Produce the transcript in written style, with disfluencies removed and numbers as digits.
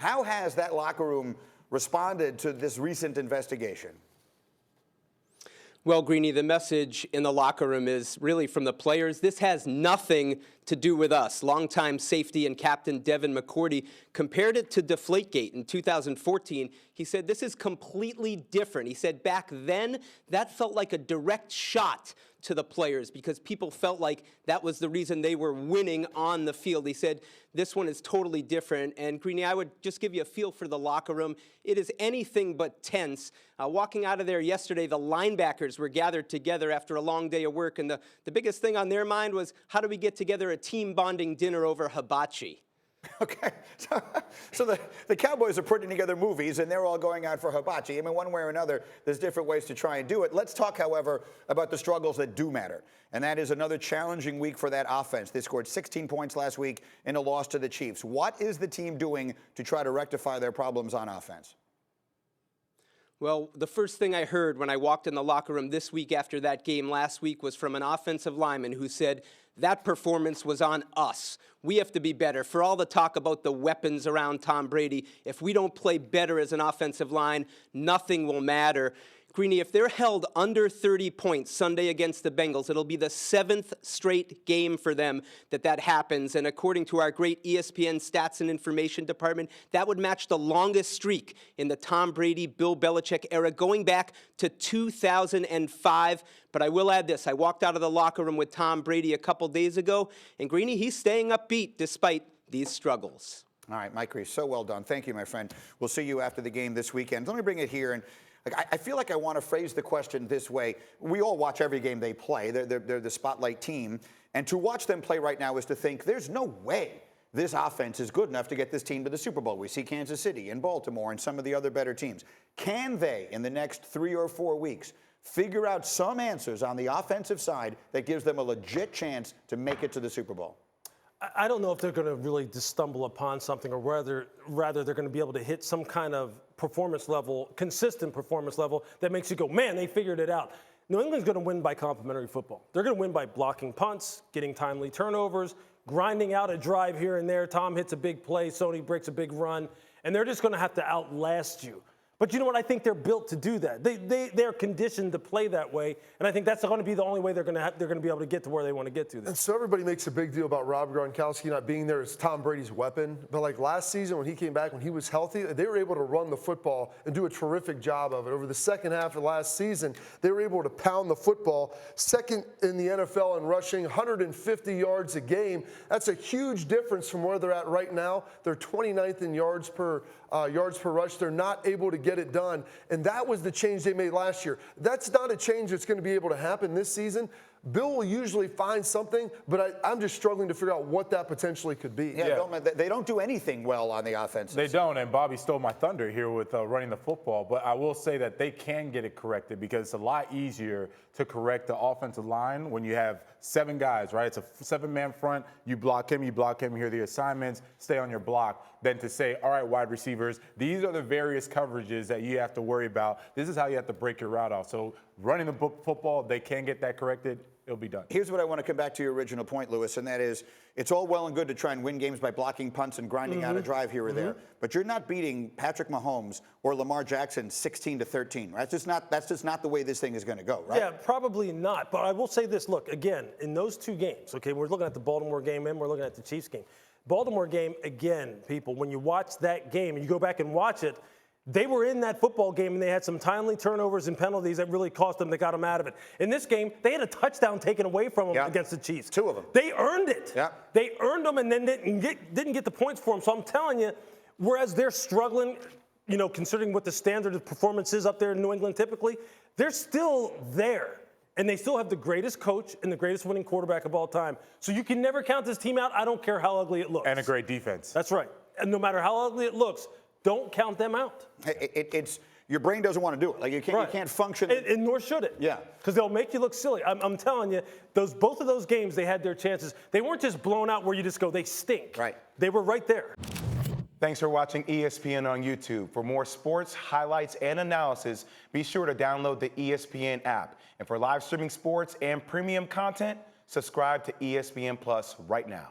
How has that locker room responded to this recent investigation? Well, Greeny, the message in the locker room is really from the players. This has nothing to do with us. Longtime safety and captain Devin McCourty compared it to deflategate in 2014. He said this is completely different. He said back then that felt like a direct shot to the players because people felt like that was the reason they were winning on the field. He said this one is totally different. And Greeny, I would just give you a feel for the locker room. It is anything but tense. Walking out of there yesterday, the linebackers were gathered together after a long day of work, and the biggest thing on their mind was, how do we get together a team bonding dinner over hibachi? Okay, so the Cowboys are putting together movies, and they're all going out for hibachi. I mean, one way or another, there's different ways to try and do it. Let's talk, however, about the struggles that do matter, and that is another challenging week for that offense. They scored 16 points last week in a loss to the Chiefs. What is the team doing to try to rectify their problems on offense? Well, the first thing I heard when I walked in the locker room this week after that game last week was from an offensive lineman who said, that performance was on us. We have to be better. For all the talk about the weapons around Tom Brady, if we don't play better as an offensive line, nothing will matter. Greeny, if they're held under 30 points Sunday against the Bengals, it'll be the 7th straight game for them that happens. And according to our great ESPN Stats and Information Department, that would match the longest streak in the Tom Brady, Bill Belichick era, going back to 2005. But I will add this. I walked out of the locker room with Tom Brady a couple days ago, and Greeny, he's staying upbeat despite these struggles. All right, Mike Reese, so well done. Thank you, my friend. We'll see you after the game this weekend. Let me bring it here. And I feel like I want to phrase the question this way. We all watch every game they play. They're the spotlight team. And to watch them play right now is to think there's no way this offense is good enough to get this team to the Super Bowl. We see Kansas City and Baltimore and some of the other better teams. Can they, in the next 3 or 4 weeks, figure out some answers on the offensive side that gives them a legit chance to make it to the Super Bowl? I don't know if they're going to really just stumble upon something, or rather they're going to be able to hit some kind of performance level, consistent performance level that makes you go, man, they figured it out. New England's going to win by complementary football. They're going to win by blocking punts, getting timely turnovers, grinding out a drive here and there. Tom hits a big play, Sony breaks a big run, and they're just going to have to outlast you. But you know what? I think they're built to do that. They're conditioned to play that way, and I think that's going to be the only way they're going to be able to get to where they want to get to. And so everybody makes a big deal about Rob Gronkowski not being there as Tom Brady's weapon. But like last season when he came back, when he was healthy, they were able to run the football and do a terrific job of it. Over the second half of last season, they were able to pound the football. Second in the NFL in rushing, 150 yards a game. That's a huge difference from where they're at right now. They're 29th in yards per rush. They're not able to get it done, and that was the change they made last year. That's not a change that's going to be able to happen this season. Bill will usually find something, but I'm just struggling to figure out what that potentially could be. Yeah. They don't do anything well on the offense. They don't, and Bobby stole my thunder here with running the football. But I will say that they can get it corrected because it's a lot easier to correct the offensive line when you have 7 guys, right? It's a 7-man front. You block him, here are the assignments, stay on your block, than to say, all right, wide receivers, these are the various coverages that you have to worry about. This is how you have to break your route off. So running the football, they can get that corrected. It'll be done. Here's what I want to come back to your original point, Lewis, and that is it's all well and good to try and win games by blocking punts and grinding out a drive here or there, but you're not beating Patrick Mahomes or Lamar Jackson 16-13, right? That's just not the way this thing is going to go, right? Yeah, probably not. But I will say this, look, again, in those 2 games, okay, we're looking at the Baltimore game and we're looking at the Chiefs game. Baltimore game, again, people, when you watch that game and you go back and watch it, they were in that football game and they had some timely turnovers and penalties that really cost them. They got them out of it. In this game, they had a touchdown taken away from them against the Chiefs. 2 of them. They earned it. Yeah. They earned them and then didn't get the points for them. So I'm telling you, whereas they're struggling, you know, considering what the standard of performance is up there in New England typically, they're still there. And they still have the greatest coach and the greatest winning quarterback of all time. So you can never count this team out. I don't care how ugly it looks. And a great defense. That's right. And no matter how ugly it looks, don't count them out. It's your brain doesn't want to do it. Like you can't function. And nor should it. Yeah. Because they'll make you look silly. I'm telling you, both of those games, they had their chances. They weren't just blown out where you just go, they stink. Right. They were right there. Thanks for watching ESPN on YouTube. For more sports, highlights, and analysis, be sure to download the ESPN app. And for live streaming sports and premium content, subscribe to ESPN Plus right now.